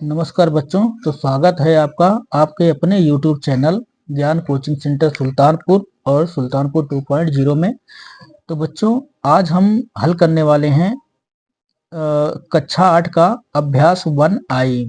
नमस्कार बच्चों। तो स्वागत है आपका आपके अपने YouTube चैनल ज्ञान कोचिंग सेंटर सुल्तानपुर और सुल्तानपुर 2.0 में। तो बच्चों, आज हम हल करने वाले हैं कक्षा 8 का अभ्यास 1I।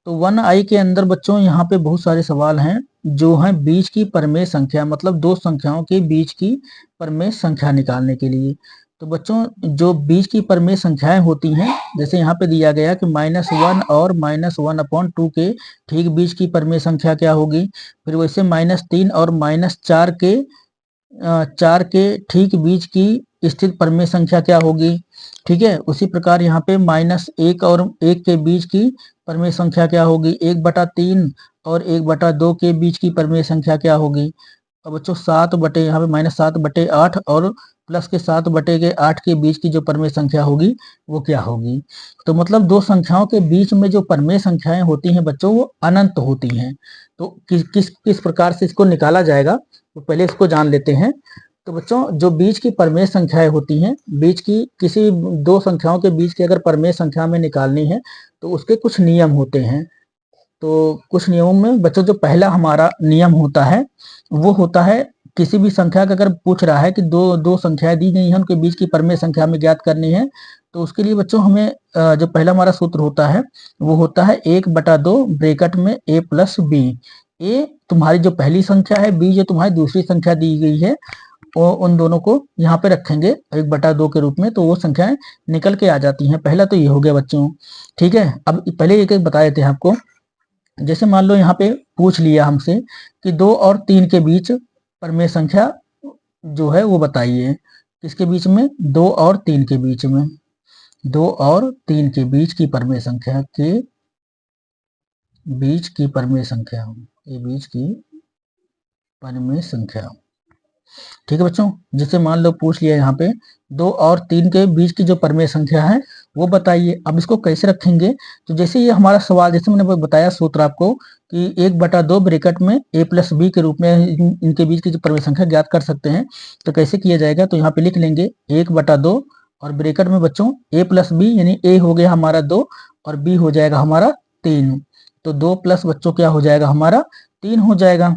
तो 1I के अंदर बच्चों यहाँ पे बहुत सारे सवाल हैं जो हैं बीच की परमेय संख्या, मतलब दो संख्याओं के बीच की परमेय संख्या निकालने के लिए। तो बच्चों, जो बीच की परमेय संख्याएं होती हैं, जैसे यहाँ पे दिया गया कि -1 और -1/2 के ठीक बीच की परमेय संख्या क्या होगी। फिर वैसे -3 और -4 के 4 के ठीक बीच की स्थित परमेय संख्या क्या होगी। ठीक है, उसी प्रकार यहाँ पे -1 और 1 के बीच की परमेय संख्या क्या होगी। 1/3 और 1/2 के बीच की परमेय संख्या क्या होगी। अब बच्चों 7 बटे यहाँ पे -7/8 और प्लस के 7/8 के बीच की जो परमेय संख्या होगी वो क्या होगी। तो मतलब दो संख्याओं के बीच में जो परमेय संख्याएं होती हैं बच्चों वो अनंत होती हैं। तो किस प्रकार से इसको निकाला जाएगा, तो पहले इसको जान लेते हैं। तो बच्चों, जो बीच की परमेय संख्याएं होती हैं, बीच की किसी दो संख्याओं के बीच की अगर परमेय संख्या में निकालनी है तो उसके कुछ नियम होते हैं। तो कुछ नियमों में बच्चों, जो पहला हमारा नियम होता है वो होता है, किसी भी संख्या का अगर पूछ रहा है कि दो दो संख्याएं दी गई हैं, उनके बीच की परमेय संख्या में ज्ञात करनी है, तो उसके लिए बच्चों हमें जो पहला हमारा सूत्र होता है वो होता है 1/2 ब्रैकेट में a प्लस बी। ए तुम्हारी जो पहली संख्या है, बी जो तुम्हारी दूसरी संख्या दी गई है, वो उन दोनों को यहाँ पे रखेंगे 1/2 के रूप में, तो वो संख्याएं निकल के आ जाती हैं। पहला तो ये हो गया बच्चों। ठीक है, अब पहले एक एक बता देते हैं आपको। जैसे मान लो यहाँ पे पूछ लिया हमसे कि 2 और 3 के बीच परमेय संख्या जो है वो बताइए। किसके बीच में? 2 और 3 के बीच में। 2 और 3 के बीच की परमेय संख्या के बीच की परमेय संख्या, ये बीच की परमेय संख्या। ठीक है बच्चों, जैसे मान लो पूछ लिया यहाँ पे 2 और 3 के बीच की जो परमेय संख्या है वो बताइए। अब इसको कैसे रखेंगे, तो जैसे ये हमारा सवाल, जैसे मैंने बताया सूत्र आपको कि 1/2 ब्रैकेट में a प्लस बी के रूप में इनके बीच की जो परमेय संख्या ज्ञात कर सकते हैं। तो कैसे किया जाएगा, तो यहाँ पे लिख लेंगे 1/2 और ब्रैकेट में बच्चों a प्लस बी, यानी a हो गया हमारा 2 और b हो जाएगा हमारा 3। तो 2 प्लस बच्चों क्या हो जाएगा हमारा 3 हो जाएगा।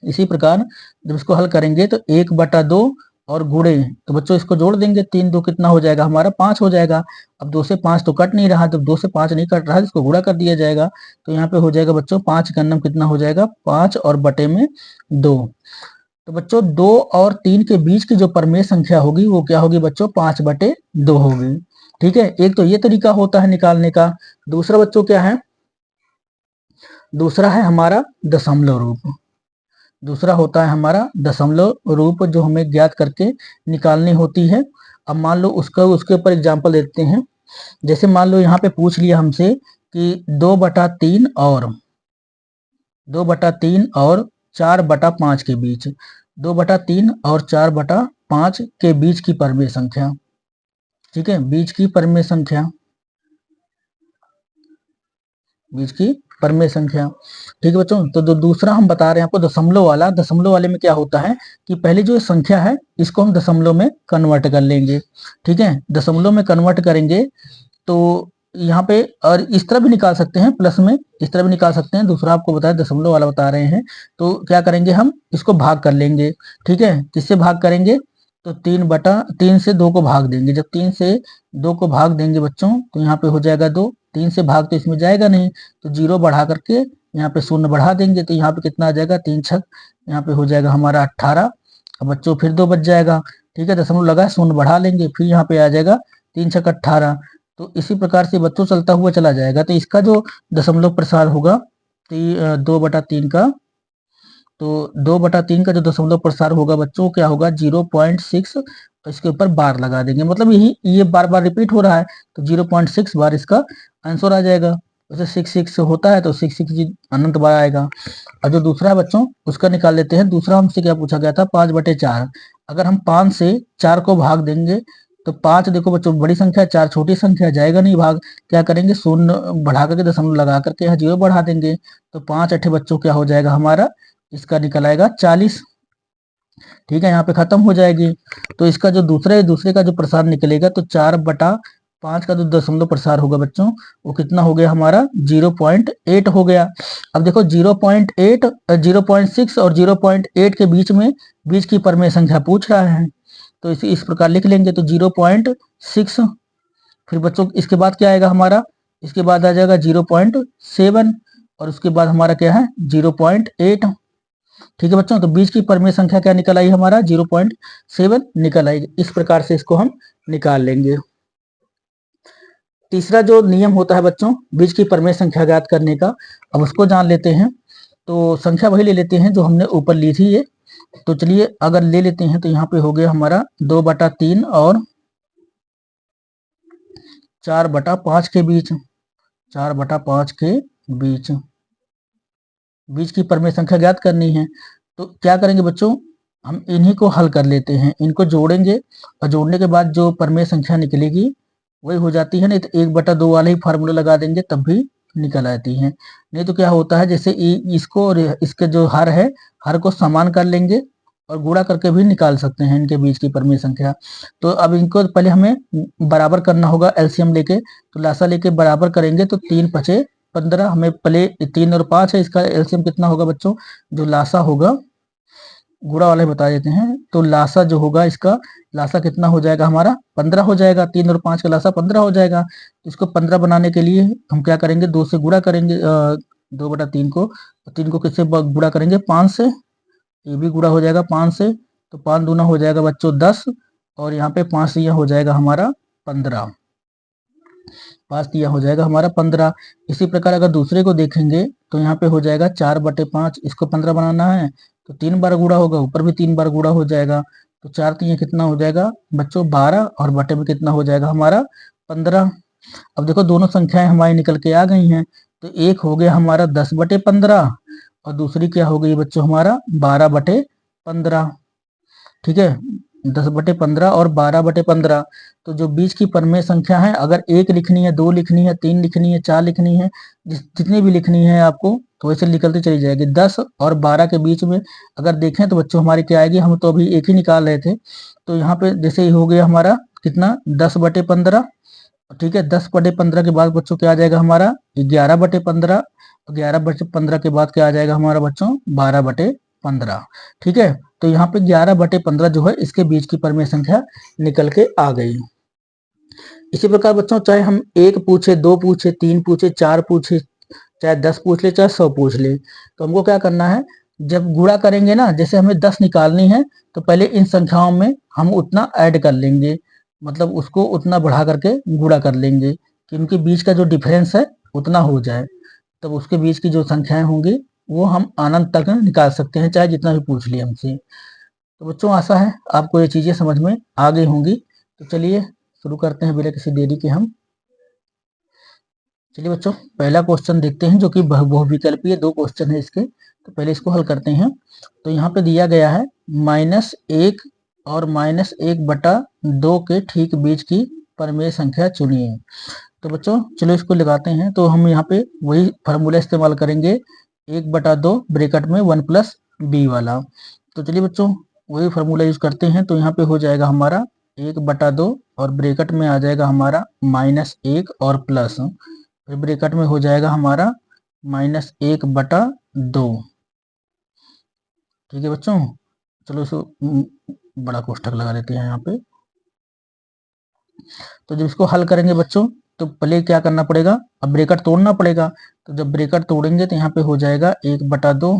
इसी प्रकार जब इसको हल करेंगे तो 1/2 और गुणे, तो बच्चों इसको जोड़ देंगे, 3 2 कितना हो जाएगा हमारा 5 हो जाएगा। अब 2 से 5 तो कट नहीं रहा, जब 2 से 5 नहीं कट रहा है इसको गुणा कर दिया जाएगा। तो यहाँ पे हो जाएगा बच्चों 5 का नम कितना हो जाएगा 5 और बटे में 2। तो बच्चों 2 और 3 के बीच की जो परमेय संख्या होगी वो क्या होगी बच्चों 5/2 होगी। ठीक है, एक तो ये तरीका होता है निकालने का। दूसरा बच्चों क्या है, दूसरा है हमारा दशमलव रूप। दूसरा होता है हमारा दशमलव रूप, जो हमें ज्ञात करके निकालनी होती है। अब मान लो उसके ऊपर एग्जाम्पल देते हैं। जैसे मान लो यहाँ पे पूछ लिया हमसे कि 2/3 और 4/5 के बीच, 2/3 और 4/5 के बीच की परमेय संख्या। ठीक है, बीच की परमेय संख्या, बीच की परमेय संख्या। ठीक है बच्चों, तो दूसरा हम बता रहे हैं आपको दशमलव वाला। दशमलव वाले में क्या होता है कि पहले जो संख्या है इसको हम दशमलव में कन्वर्ट कर लेंगे। ठीक है, दशमलव में कन्वर्ट करेंगे तो यहाँ पे, और इस तरह भी निकाल सकते हैं, प्लस में इस तरह भी निकाल सकते हैं। दूसरा आपको बताया, दशमलव वाला बता रहे हैं। तो क्या करेंगे, हम इसको भाग कर लेंगे। ठीक है, किससे भाग करेंगे, तो 3 से 2 को भाग देंगे। जब 3 से 2 को भाग देंगे बच्चों तो यहाँ पे हो जाएगा 2। 3 से भाग तो इसमें जाएगा नहीं, तो 0 बढ़ा करके यहाँ पे 0 बढ़ा देंगे। तो यहाँ पे कितना आ जाएगा 3 छक, यहाँ पे हो जाएगा हमारा 18। अब बच्चों फिर 2 बच जाएगा। ठीक है, दशमलव लगा 0 बढ़ा लेंगे, फिर यहाँ पे आ जाएगा 3 छक 18। तो इसी प्रकार से बच्चों चलता हुआ चला जाएगा। तो इसका जो दशमलव प्रसार होगा 2/3 का, तो 2/3 का जो दशमलव प्रसार होगा बच्चों क्या होगा 0.6। इसके ऊपर बार लगा देंगे, मतलब ये बार बार रिपीट हो रहा है, तो 0.6 बार इसका आंसर आ जाएगा। वैसे 6 होता है तो 6 अनंत बार आएगा। और जो दूसरा है बच्चों उसका निकाल लेते हैं। दूसरा हमसे क्या पूछा गया था, 5/4। अगर हम 5 से 4 को भाग देंगे तो 5, देखो बच्चों बड़ी संख्या, 4 छोटी संख्या, जाएगा नहीं भाग। क्या करेंगे, 0 बढ़ा करके दशमलव लगा करके यहाँ 0 बढ़ा देंगे। तो 5 8 बच्चों क्या हो जाएगा हमारा, इसका निकल आएगा 40। ठीक है, यहाँ पे खत्म हो जाएगी। तो इसका जो दूसरे का जो प्रसार निकलेगा तो 4/5 5 का जो दशमलव प्रसार होगा बच्चों वो कितना हो गया हमारा 0.8 हो गया। अब देखो 0.8, 0.6 और 0.8 के बीच की परमेय संख्या पूछ रहा है, तो इस प्रकार लिख लेंगे। तो 0.6, फिर बच्चों इसके बाद क्या आएगा हमारा, इसके बाद आ जाएगा 0.7 और उसके बाद हमारा क्या है 0.8। ठीक है बच्चों, तो बीच की परमेय संख्या क्या निकल आई हमारा 0.7 निकल आई। इस प्रकार से इसको हम निकाल लेंगे। तीसरा जो नियम होता है बच्चों बीच की परमेय संख्या ज्ञात करने का, अब उसको जान लेते हैं। तो संख्या वही ले लेते हैं जो हमने ऊपर ली थी ये। तो चलिए अगर ले लेते हैं तो यहाँ पे हो गया हमारा 2/3 और 4/5 के बीच, 4/5 के बीच बीच की परमेय संख्या ज्ञात करनी है। तो क्या करेंगे बच्चों, हम इन्हीं को हल कर लेते हैं, इनको जोड़ेंगे और जोड़ने के बाद जो परमेय संख्या निकलेगी वही हो जाती है। नहीं तो 1/2 वाले ही फार्मूला लगा देंगे तब भी निकल आती है। नहीं तो क्या होता है जैसे इसको और इसके जो हर है, हर को समान कर लेंगे और गुणा करके भी निकाल सकते हैं इनके बीच की परमेय संख्या। तो अब इनको पहले हमें बराबर करना होगा एलसीएम लेके। तो लासा लेके बराबर करेंगे तो 3×5 = 15। हमें पहले 3 और 5 है, इसका एलसीएम कितना होगा बच्चों, जो लासा होगा गुणा वाले बता देते हैं। तो लासा जो होगा इसका लासा कितना हो जाएगा हमारा 15 हो जाएगा। 3 और 5 का लासा 15 हो जाएगा। इसको 15 बनाने के लिए हम क्या करेंगे 2 से गुणा करेंगे 2/3 को। 3 को किससे गुणा करेंगे 5 से, ये भी गुणा हो जाएगा 5 से। तो 5 दूना हो जाएगा बच्चों 10 और यहाँ पे 5 यह हो जाएगा हमारा 15, 5 दिया हो जाएगा हमारा 15। इसी प्रकार अगर दूसरे को देखेंगे तो यहाँ पे हो जाएगा 4/5, इसको 15 बनाना है तो 3 बार गुणा होगा, ऊपर भी 3 बार गुणा हो जाएगा। तो 4 3 कितना हो जाएगा बच्चों 12 और बटे में कितना हो जाएगा हमारा 15। अब देखो दोनों संख्याएं हमारी निकल के आ गई हैं। तो एक हो गया हमारा 10/15 और दूसरी क्या हो गई बच्चों हमारा 12/15। ठीक है, 10/15 और 12/15। तो जो बीच की परमेय संख्या है, अगर 1 लिखनी है, 2 लिखनी है, 3 लिखनी है, 4 लिखनी है, जितनी भी लिखनी है आपको तो वैसे निकलती चली जाएगी। 10 और 12 के बीच में अगर देखें तो बच्चों हमारी क्या आएगी, हम तो अभी एक ही निकाल रहे थे। तो यहाँ पे जैसे ही हो गया हमारा कितना 10/15। ठीक है, 10/15 के बाद बच्चों क्या आ जाएगा हमारा 11/15। 11/15 के बाद क्या आ जाएगा हमारा बच्चों 12/15। ठीक है, तो यहाँ पे 11/15 जो है इसके बीच की परमेय संख्या निकल के आ गई। इसी प्रकार बच्चों चाहे हम 1 पूछे, 2 पूछे, 3 पूछे, 4 पूछे, चाहे 10 पूछ ले, चाहे 100 पूछ ले, तो हमको क्या करना है, जब गुणा करेंगे ना, जैसे हमें 10 निकालनी है तो पहले इन संख्याओं में हम उतना ऐड कर लेंगे, मतलब उसको उतना बढ़ा करके गुणा कर लेंगे कि उनके बीच का जो डिफरेंस है उतना हो जाए। तब उसके बीच की जो संख्याएं होंगी वो हम अनंत तक निकाल सकते हैं, चाहे जितना भी पूछ लिए हमसे। तो बच्चों आशा है आपको ये चीजें समझ में आ गई होंगी। तो चलिए शुरू करते हैं बिना किसी देरी के हम। चलिए बच्चों पहला क्वेश्चन देखते हैं जो कि बहुविकल्पीय 2 क्वेश्चन है इसके। तो पहले इसको हल करते हैं। तो यहाँ पे दिया गया है -1 और -1/2 के ठीक बीच की परमेय संख्या चुनिए। तो बच्चों चलो इसको लगाते हैं। तो हम यहाँ पे वही फार्मूला इस्तेमाल करेंगे 1/2 ब्रैकेट में 1 + b वाला। तो चलिए बच्चों वही फार्मूला यूज करते हैं। तो यहाँ पे हो जाएगा हमारा 1/2 और ब्रैकेट में आ जाएगा हमारा -1 और प्लस, फिर ब्रैकेट में हो जाएगा हमारा -1/2। ठीक है बच्चों, चलो इसको बड़ा कोष्ठक लगा देते हैं यहाँ पे। तो जब इसको हल करेंगे बच्चों तो पहले क्या करना पड़ेगा, अब ब्रैकेट तोड़ना पड़ेगा। तो जब ब्रैकेट तोड़ेंगे तो यहाँ पे हो जाएगा 1/2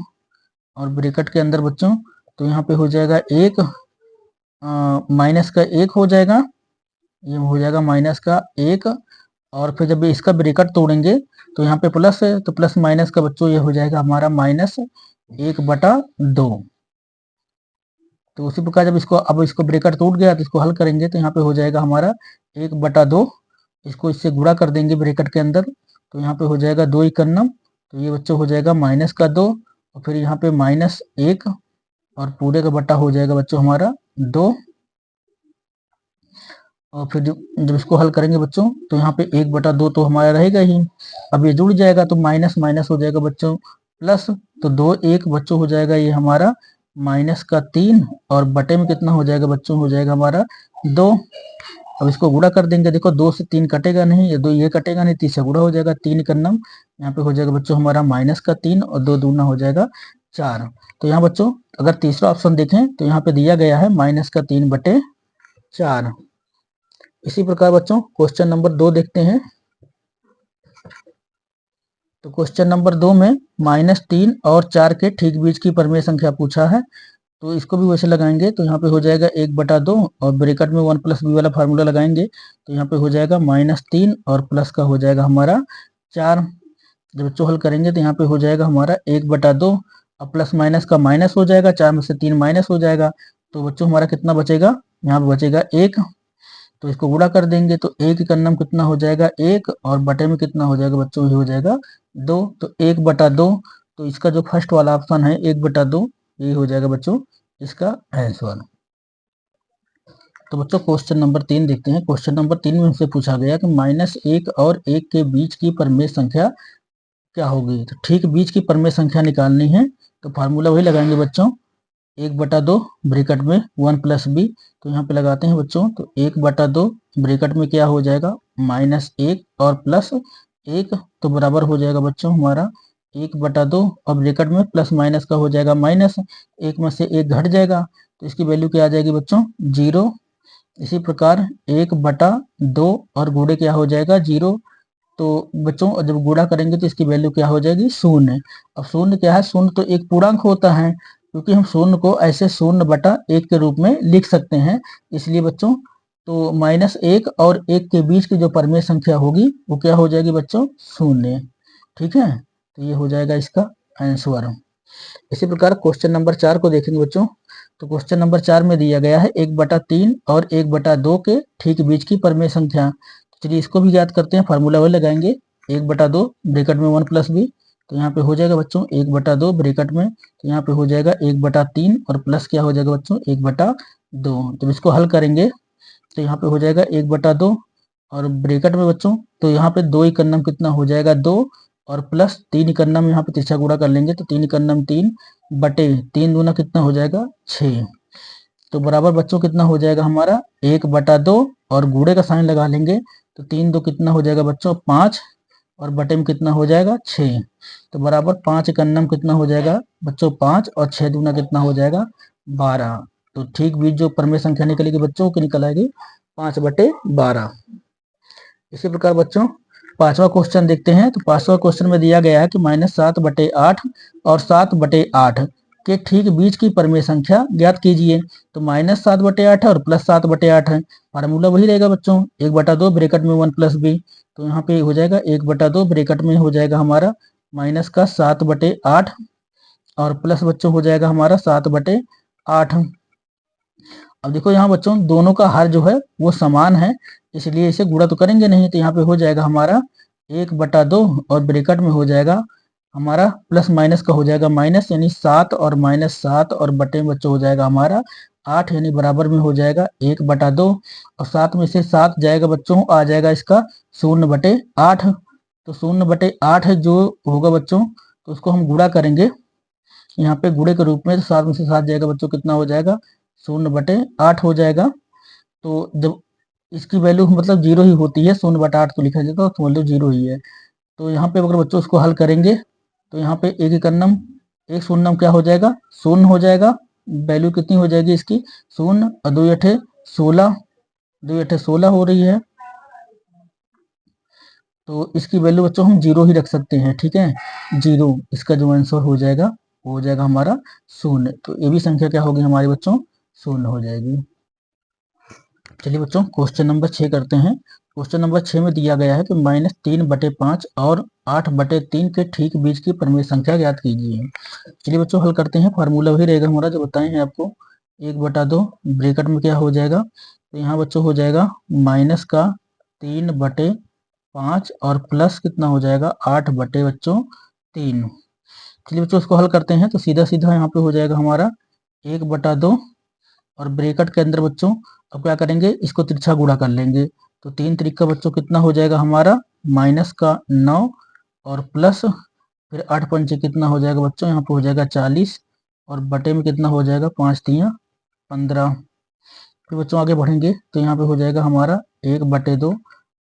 और ब्रैकेट के अंदर बच्चों तो यहाँ पे हो जाएगा 1 माइनस का 1 हो जाएगा, ये हो जाएगा -1। और फिर जब इसका ब्रैकेट तोड़ेंगे तो यहाँ पे प्लस है, तो प्लस माइनस का बच्चों ये हो जाएगा हमारा -1/2। तो उसी प्रकार जब इसको ब्रैकेट टूट गया तो इसको हल करेंगे तो यहाँ पे हो जाएगा हमारा 1/2। इसको इससे गुणा कर देंगे ब्रैकेट के अंदर तो यहाँ पे हो जाएगा 2 × 1, तो ये बच्चों हो जाएगा -2 और फिर यहाँ पे -1 और पूरे का बटा हो जाएगा बच्चों हमारा 2। और फिर जब इसको हल करेंगे बच्चों तो यहाँ पे 1/2 तो हमारा रहेगा ही, अब ये जुड़ जाएगा तो माइनस माइनस हो जाएगा बच्चों प्लस। तो 2 1 बच्चों हो जाएगा ये हमारा -3 और बटे में कितना हो जाएगा बच्चों हो जाएगा हमारा 2। अब इसको गुणा कर देंगे, देखो 2 से 3 कटेगा नहीं, ये 2 ये कटेगा नहीं, 3 से गुणा हो जाएगा, 3 का नम यहाँ पे हो जाएगा बच्चों हमारा माइनस का 3 और 2 दूना हो जाएगा 4। तो यहाँ बच्चों अगर तीसरा ऑप्शन देखें तो यहाँ पे दिया गया है माइनस का 3/4। इसी प्रकार बच्चों क्वेश्चन नंबर 2 देखते हैं। तो क्वेश्चन नंबर 2 में -3 और 4 के ठीक बीच की परिमेय संख्या पूछा है। तो इसको भी वैसे लगाएंगे, तो यहाँ पे हो जाएगा 1/2 और ब्रैकेट में 1 + b वाला फार्मूला लगाएंगे, तो यहाँ पे हो जाएगा -3 और प्लस का हो जाएगा हमारा 4। जब बच्चों हल करेंगे तो यहाँ पे हो जाएगा हमारा 1/2 और प्लस माइनस का माइनस हो जाएगा, 4 में से 3 माइनस हो जाएगा, तो बच्चों हमारा कितना बचेगा, यहाँ पे बचेगा 1। तो इसको गुणा कर देंगे तो 1 का नम कितना हो जाएगा 1 और बटे में कितना हो जाएगा बच्चों, ये हो जाएगा 2। तो 1/2, तो इसका जो फर्स्ट वाला ऑप्शन है 1/2 ये हो जाएगा बच्चों इसका आंसर। तो बच्चों क्वेश्चन नंबर 3 देखते हैं। क्वेश्चन नंबर 3 में हमसे पूछा गया कि -1 और 1 के बीच की परिमेय संख्या क्या होगी। तो ठीक बीच की परिमेय संख्या निकालनी है, तो फार्मूला वही लगाएंगे बच्चों, 1/2 ब्रैकेट में 1 + b। तो यहाँ पे लगाते हैं बच्चों, तो 1/2 ब्रैकेट में क्या हो जाएगा -1 और प्लस 1, तो बराबर हो जाएगा बच्चों हमारा 1/2 और ब्रैकेट में प्लस माइनस का हो जाएगा माइनस, 1 में से 1 घट जाएगा, तो इसकी वैल्यू क्या आ जाएगी बच्चों 0। इसी प्रकार 1/2 और गुणे क्या हो जाएगा 0। तो बच्चों जब गुणा करेंगे तो इसकी वैल्यू क्या हो जाएगी 0। अब 0 क्या है, 0 तो एक पूर्णांक होता है, क्योंकि हम 0 को ऐसे 0/1 के रूप में लिख सकते हैं। इसलिए बच्चों तो -1 और 1 के बीच की जो परिमेय संख्या होगी वो क्या हो जाएगी बच्चों 0। ठीक है, तो ये हो जाएगा इसका आंसर। इसी प्रकार क्वेश्चन नंबर 4 को देखेंगे बच्चों। तो क्वेश्चन नंबर 4 में दिया गया है 1/3 और 1/2 के ठीक बीच की परिमेय संख्या। चलिए इसको भी याद करते हैं, फार्मूला वही लगाएंगे, 1/2 ब्रैकेट में 1 + b। तो यहाँ पे हो जाएगा बच्चों 1/2 ब्रैकेट में, तो यहाँ पे हो जाएगा 1/3 और प्लस क्या हो जाएगा बच्चों 1/2। जब इसको हल करेंगे तो यहाँ पे हो जाएगा 1/2 और ब्रैकेट में बच्चों, तो यहाँ पे 2 का नम कितना हो जाएगा 2 और प्लस 3 का नम यहाँ पे तिरछा गुणा कर लेंगे, तो 3 का नम 3 बटे 3 दूना कितना हो जाएगा 6। तो बराबर बच्चों कितना हो जाएगा हमारा 1/2 और गुणे का साइन लगा लेंगे, तो 3 2 कितना हो जाएगा बच्चों 5 और बटे में कितना हो जाएगा 6। तो बराबर 5 का नम कितना हो जाएगा बच्चों 5 और 6 दूना कितना हो जाएगा 12। तो ठीक बीच जो परिमेय संख्या निकलेगी बच्चों की निकल आएगी 5/12। इसी प्रकार बच्चों पांचवा क्वेश्चन देखते हैं। तो पांचवा क्वेश्चन में दिया गया है कि -7/8 और 7/8 के ठीक बीच की परिमेय संख्या ज्ञात कीजिए। तो -7/8 और +7/8 है, फार्मूला वही रहेगा बच्चों, 1/2 ब्रैकेट में 1 + b। तो यहाँ पे हो जाएगा 1/2 ब्रैकेट में हो जाएगा हमारा माइनस का 7/8 और प्लस बच्चों हो जाएगा हमारा 7/8। अब देखो यहाँ बच्चों दोनों का हर जो है वो समान है, इसलिए इसे गुणा तो करेंगे नहीं, तो यहाँ पे हो जाएगा हमारा 1/2 और ब्रैकेट में हो जाएगा हमारा प्लस माइनस का हो जाएगा माइनस, यानी 7 और -7 और बटे में बच्चों हो जाएगा हमारा 8, यानी बराबर में हो जाएगा 1/2 और 7 में से 7 जाएगा बच्चों, आ जाएगा इसका 0/8। तो 0/8 जो होगा बच्चों, तो उसको हम गुणा करेंगे यहाँ पे गुणे के रूप में, तो 7 में से 7 जाएगा बच्चों, कितना हो जाएगा 0/8 हो जाएगा। तो जब इसकी वैल्यू मतलब 0 ही होती है, 0/8 तो लिखा जाता है, तो वैल्यू 0 ही है। तो यहाँ पे अगर बच्चों इसको हल करेंगे तो यहाँ पे एक एकन्नम एक शून्यम क्या हो जाएगा 0 हो जाएगा। वैल्यू कितनी हो जाएगी इसकी 0 और 2 8 16, 2 8 16 हो रही है। तो इसकी वैल्यू बच्चों हम 0 ही रख सकते हैं, ठीक है, 0 इसका जो आंसर हो जाएगा वो हो जाएगा हमारा 0। तो ये भी संख्या क्या होगी हमारे बच्चों 0 हो जाएगी। चलिए बच्चों क्वेश्चन नंबर 6 करते हैं। क्वेश्चन नंबर 6 में दिया गया है कि -3/5 और 8/3 के ठीक बीच की परिमेय संख्या ज्ञात कीजिए। चलिए बच्चों हल करते हैं, फार्मूला वही रहेगा हमारा जो बताए हैं आपको, 1/2 ब्रैकेट में क्या हो जाएगा, तो यहाँ बच्चों हो जाएगा माइनस का 3/5 और प्लस कितना हो जाएगा 8/3। चलिए बच्चों इसको हल करते हैं, तो सीधा सीधा यहाँ पे हो जाएगा हमारा 1/2 और ब्रैकेट के अंदर बच्चों अब क्या करेंगे, इसको तिरछा गुणा कर लेंगे, तो 3 3 बच्चों कितना हो जाएगा हमारा माइनस का 9 और प्लस फिर 8 पंचे कितना हो जाएगा बच्चों, यहाँ पे हो जाएगा 40 और बटे में कितना हो जाएगा 5 3 15। फिर बच्चों आगे बढ़ेंगे तो यहाँ पे हो जाएगा हमारा 1/2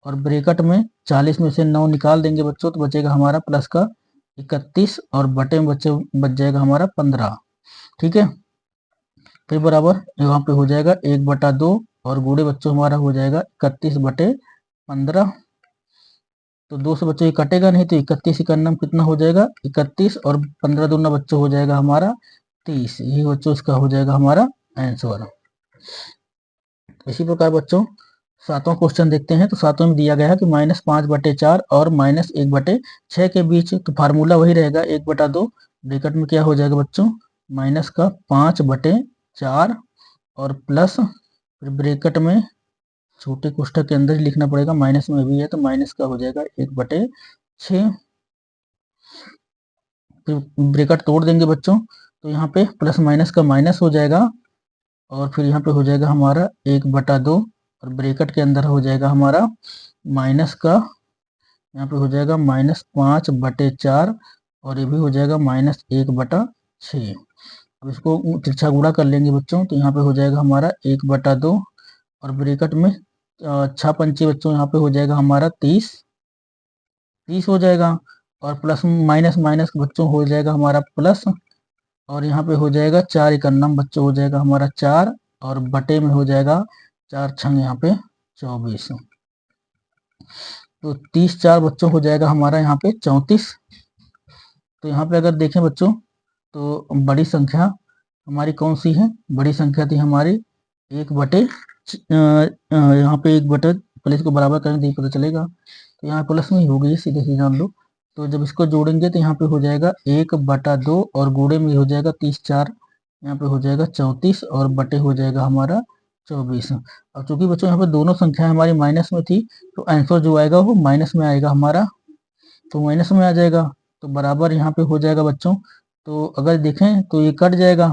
और ब्रैकेट में 40 में से 9 निकाल देंगे बच्चों तो बचेगा हमारा प्लस का 31 और बटे में बच जाएगा हमारा 15। ठीक है, फिर बराबर यहाँ पे हो जाएगा 1/2 और गुणे बच्चों हमारा हो जाएगा 31/15। तो 2 से बच्चों ये कटेगा नहीं तो 31 इकन्नम कितना हो जाएगा 31 और 15 दूना बच्चों हो जाएगा हमारा 30। यही बच्चों इसका हो जाएगा हमारा आंसर। इसी प्रकार बच्चों सातवां क्वेश्चन देखते हैं। तो सातवें में दिया गया है कि -5/4 और -1/6 के बीच, तो फार्मूला वही रहेगा 1/2। ब्रैकेट में क्या हो जाएगा बच्चों माइनस का 5/4 और प्लस, फिर ब्रैकेट में छोटे कोष्ठक के अंदर ही लिखना पड़ेगा, माइनस में भी है तो माइनस का हो जाएगा 1/6। फिर ब्रैकेट तोड़ देंगे बच्चों तो यहाँ पे प्लस माइनस का माइनस हो जाएगा और फिर यहाँ पे हो जाएगा हमारा 1/2 और ब्रैकेट के अंदर हो जाएगा हमारा माइनस का, यहाँ पे हो जाएगा -5/4 और ये भी हो जाएगा -1/6। अब इसको तिरछा गुणा कर लेंगे बच्चों तो यहाँ पे हो जाएगा हमारा 1/2 और ब्रैकेट में 6 पंचे बच्चों यहाँ पे हो जाएगा हमारा 30 हो जाएगा और प्लस माइनस माइनस बच्चों हो जाएगा हमारा प्लस और यहाँ पे हो जाएगा 4 इकन्नम बच्चों हो जाएगा हमारा 4 और बटे में हो जाएगा 4 छंग यहाँ पे 24। तो 30/4 बच्चों हो जाएगा हमारा यहाँ पे 34। तो यहाँ पे अगर देखें बच्चों तो बड़ी संख्या हमारी कौन सी है, बड़ी संख्या थी हमारी 1/, यहाँ पे 1/, पहले इसको बराबर करें तो पता चलेगा, तो यहाँ प्लस में ही हो गई सीधे सीधे जान लो। तो जब इसको जोड़ेंगे तो यहाँ पे हो जाएगा 1/2 और गुणे में हो जाएगा 30/4, यहाँ पे हो जाएगा 34 और बटे हो जाएगा हमारा 24। अब चूंकि बच्चों यहाँ पे दोनों संख्याएं हमारी माइनस में थी तो आंसर जो आएगा वो माइनस में आएगा हमारा, तो माइनस में आ जाएगा तो बराबर यहाँ पे हो जाएगा बच्चों। तो अगर देखें तो ये कट जाएगा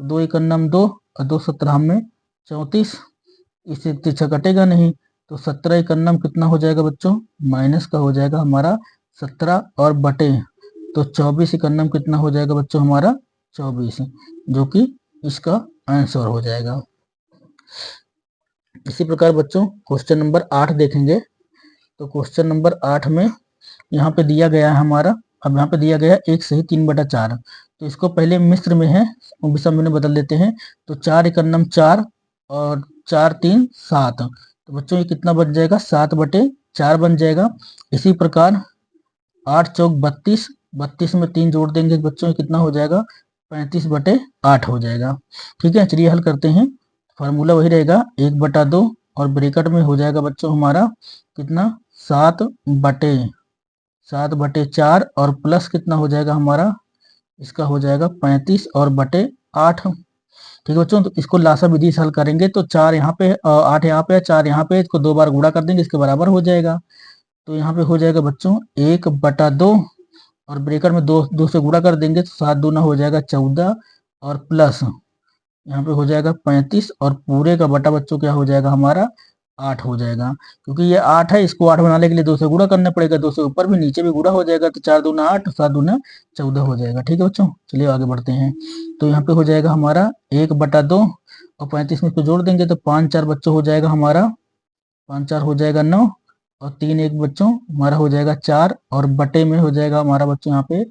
तो 2 इकन्नम 2 और 2 17 में 34, इससे तिरछा कटेगा नहीं तो 17 इकन्नम कितना हो जाएगा बच्चों माइनस का हो जाएगा हमारा 17 और बटे तो 24 इकन्नम कितना हो जाएगा बच्चों हमारा 24, जो कि इसका आंसर हो जाएगा। इसी प्रकार बच्चों क्वेश्चन नंबर 8 देखेंगे। तो क्वेश्चन नंबर 8 में यहाँ पे दिया गया है हमारा, अब यहाँ पे दिया गया है 1 सही 3/4, तो इसको पहले मिश्र में है विषम में बदल देते हैं। तो 4 इकन्नम 4 और 4 3 7, तो बच्चों ये कितना बच जाएगा 7/4 बन जाएगा। इसी प्रकार 8 चौक 32, 32 में 3 जोड़ देंगे बच्चों ये कितना हो जाएगा 35/8 हो जाएगा। ठीक है, चलिए हल करते हैं। फार्मूला वही रहेगा 1/2 और ब्रैकेट में हो जाएगा बच्चों हमारा कितना 7/4 और प्लस कितना हो जाएगा हमारा, इसका हो जाएगा 35 और बटे 8। ठीक है बच्चों, तो इसको लासा विधि से हल करेंगे तो 4 यहाँ पे 8 यहाँ पे 4 यहाँ पे, इसको 2 बार गुणा कर देंगे इसके बराबर हो जाएगा। तो यहाँ पे हो जाएगा बच्चों 1/2 और ब्रैकेट में 2 से गुणा कर देंगे तो 7 दूना हो जाएगा 14 और प्लस यहाँ पे हो जाएगा 35 और पूरे का बटा बच्चों क्या हो जाएगा हमारा 8 हो जाएगा। क्योंकि ये 8 है इसको 8 बनाने के लिए 2 से गुणा करना पड़ेगा, 2 से ऊपर भी नीचे भी गुणा हो जाएगा तो 4 दूना 8 7 दूना 14 हो जाएगा। ठीक है बच्चों, चलिए आगे बढ़ते हैं। तो यहाँ पे हो जाएगा हमारा 1/2 और 35 में इसको जोड़ देंगे तो 5 4 बच्चों हो जाएगा हमारा 5 4 हो जाएगा 9 और 3 1 बच्चों हमारा हो जाएगा 4 और बटे में हो जाएगा हमारा बच्चों यहाँ पे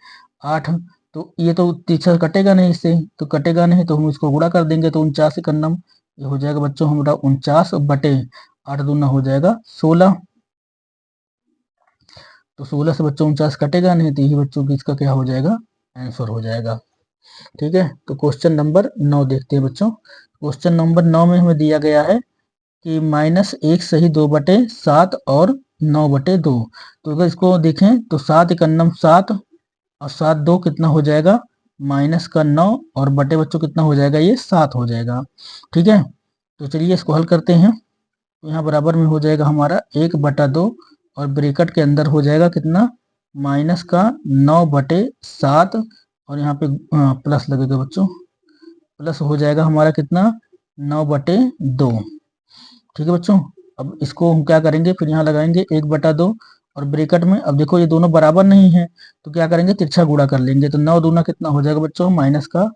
8। तो ये तो तिरछा कटेगा नहीं, इससे तो कटेगा नहीं तो हम इसको गुणा कर देंगे तो 49 इकन्नम ये हो जाएगा बच्चों हमारा 49 बटे 8 दूना हो जाएगा 16। तो 16 से बच्चों 49 कटेगा नहीं तो यही बच्चों की इसका क्या हो जाएगा आंसर हो जाएगा। ठीक है, तो क्वेश्चन नंबर 9 देखते हैं बच्चों। क्वेश्चन नंबर 9 में हमें दिया गया है कि -1 सही 2/7 और 9/2। तो अगर इसको देखें तो 7 इकन्नम 7 और 7 2 कितना हो जाएगा माइनस का 9 और बटे बच्चों कितना हो जाएगा ये 7 हो जाएगा। ठीक है, तो चलिए इसको हल करते हैं। तो यहाँ बराबर में हो जाएगा हमारा 1/2 और ब्रैकेट के अंदर हो जाएगा कितना माइनस का 9/7 और यहाँ पे प्लस लगेगा बच्चों, प्लस हो जाएगा हमारा कितना 9/2। ठीक है बच्चों, अब इसको हम क्या करेंगे फिर यहाँ लगाएंगे 1/2 और ब्रैकेट में, अब देखो ये दोनों बराबर नहीं है तो क्या करेंगे तिरछा गुणा कर लेंगे तो 9 दूना कितना हो जाएगा बच्चों माइनस का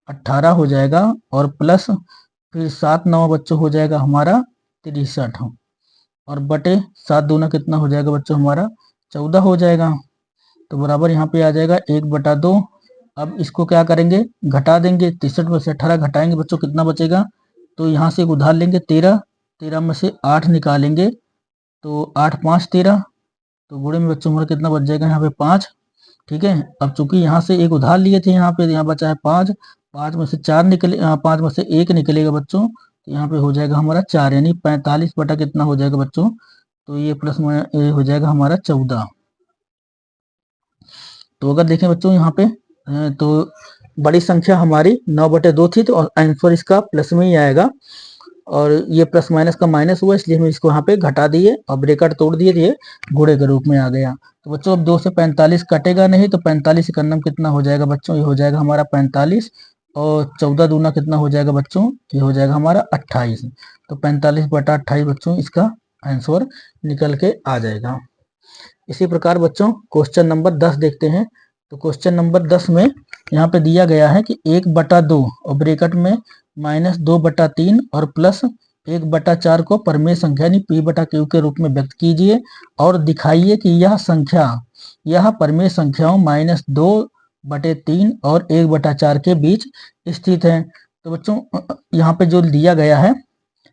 18 हो जाएगा और प्लस फिर 7 9 बच्चों हो जाएगा हमारा 63 और बटे 7 दूना कितना हो जाएगा बच्चों हमारा 14 हो जाएगा। तो बराबर यहाँ पे आ जाएगा 1/2। अब इसको क्या करेंगे, घटा देंगे। 63 में से 18 घटाएंगे बच्चों, कितना बचेगा, तो यहाँ से एक उधार लेंगे 13, 13 में से 8 निकालेंगे तो 8 5 13, तो गुणे में बच्चों हमारा कितना बच जाएगा यहाँ पे 5। ठीक है, अब चूंकि यहाँ से एक उधार लिए थे, यहाँ पे यहाँ बचा है 5, 5 में से 4 निकले, 5 में से 1 निकलेगा बच्चों, तो यहाँ पे हो जाएगा हमारा 4, यानी 45 बटा कितना हो जाएगा बच्चों, तो ये प्लस में ये हो जाएगा हमारा 14। तो अगर देखें बच्चों यहाँ पे तो बड़ी संख्या हमारी 9/2 थी, तो आंसर इसका प्लस में ही आएगा। और ये प्लस माइनस का माइनस हुआ, इसलिए हम इसको यहाँ पे घटा दिए और ब्रैकेट तोड़ दिए, ये गुणे के रूप में आ गया। तो बच्चों अब 2 से 45 कटेगा नहीं, तो 45 एकन्नम कितना हो जाएगा बच्चों, ये हो जाएगा हमारा 45 और 14 दूना कितना हो जाएगा बच्चों, ये हो जाएगा हमारा 28। तो 45/28 बच्चों इसका आंसर निकल के आ जाएगा। इसी प्रकार बच्चों क्वेश्चन नंबर 10 देखते हैं। तो क्वेश्चन नंबर 10 में यहाँ पे दिया गया है कि 1/2 और ब्रैकेट में -2/3 और प्लस 1/4 को परमेय संख्या यानी P/Q के रूप में व्यक्त कीजिए और दिखाइए कि यह परमेय संख्याओं -2/3 और 1/4 के बीच स्थित है। तो बच्चों यहाँ पे जो दिया गया है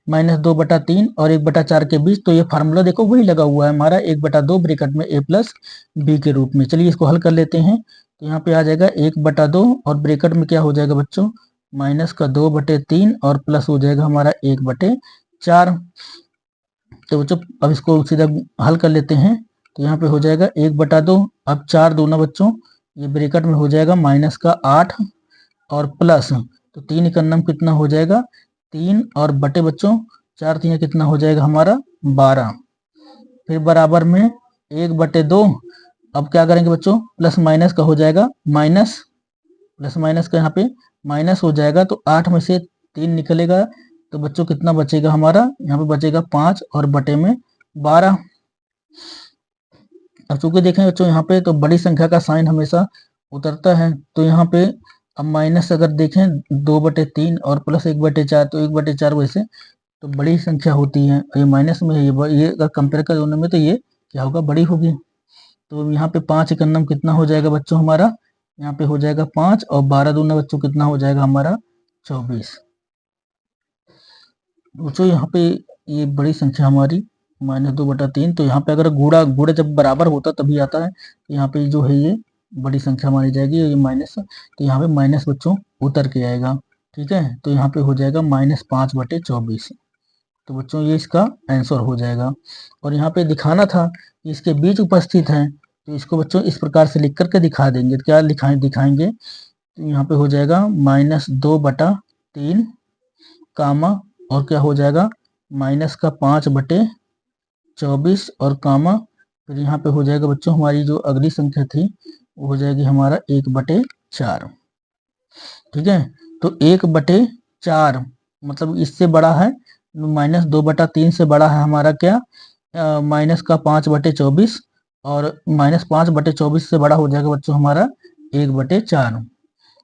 -2/3 और 1/4 के बीच, तो ये फार्मूला देखो वही लगा हुआ है हमारा 1/2 ब्रैकेट में a प्लस b के रूप में। चलिए इसको हल कर लेते हैं। तो यहाँ पे आ जाएगा 1/2 और ब्रैकेट में क्या हो जाएगा बच्चों, -2/3 और प्लस हो जाएगा हमारा 1/4। तो बच्चों अब इसको सीधा हल कर लेते हैं। तो यहाँ पे हो जाएगा 1/2, अब 4 दूना बच्चों, ये ब्रैकेट में हो जाएगा -8 और प्लस, तो 3 एकन्नम कितना हो जाएगा 3 और बटे बच्चों 4 3 कितना हो जाएगा हमारा 12। फिर बराबर में 1/2। अब क्या करेंगे बच्चों, प्लस माइनस का हो जाएगा माइनस, प्लस माइनस का यहाँ पे माइनस हो जाएगा, तो 8 में से 3 निकलेगा, तो बच्चों कितना बचेगा हमारा, यहाँ पे बचेगा 5 और बटे में 12। अब चूंकि देखें बच्चों यहाँ पे तो बड़ी संख्या का साइन हमेशा उतरता है, तो यहाँ पे अब माइनस अगर देखें 2/3 और प्लस 1/4, तो 1/4 वैसे तो बड़ी संख्या होती है, ये माइनस में है, ये अगर कंपेयर कर दोनों में तो ये क्या होगा, बड़ी होगी। तो यहाँ पे 5 एकन्नम कितना हो जाएगा बच्चों हमारा, यहाँ पे हो जाएगा 5 और 12 दूना बच्चों कितना हो जाएगा हमारा 24। बच्चों यहाँ पे ये बड़ी संख्या हमारी -2/3, तो यहाँ पे अगर गुड़ा जब बराबर होता तभी आता है, तो यहाँ पे जो है ये बड़ी संख्या मानी जाएगी, ये माइनस, तो यहाँ पे माइनस बच्चों उतर के आएगा। ठीक है, तो यहाँ पे हो जाएगा -5/24। तो बच्चों ये इसका आंसर हो जाएगा। और यहाँ पे दिखाना था कि इसके बीच उपस्थित है, तो इसको बच्चों इस प्रकार से लिख करके दिखा देंगे। क्या दिखाएंगे, तो यहाँ पे हो जाएगा -2/3 कामा और क्या हो जाएगा -5/24 और कामा, फिर यहाँ पे हो जाएगा बच्चों हमारी जो अगली संख्या थी वो हो जाएगी हमारा 1/4। ठीक है, तो 1/4 मतलब इससे बड़ा है, -2/3 से बड़ा है हमारा क्या, -5/24 और -5/24 से बड़ा हो जाएगा बच्चों हमारा 1/4।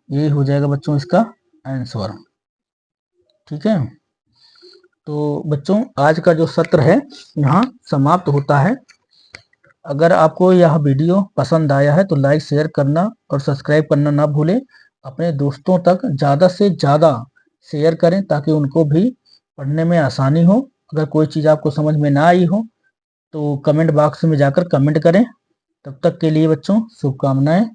ये हो जाएगा बच्चों इसका आंसर। ठीक है, तो बच्चों आज का जो सत्र है यहाँ समाप्त होता है। अगर आपको यह वीडियो पसंद आया है तो लाइक शेयर करना और सब्सक्राइब करना ना भूलें। अपने दोस्तों तक ज़्यादा से ज़्यादा शेयर करें ताकि उनको भी पढ़ने में आसानी हो। अगर कोई चीज़ आपको समझ में ना आई हो तो कमेंट बॉक्स में जाकर कमेंट करें। तब तक के लिए बच्चों शुभकामनाएं।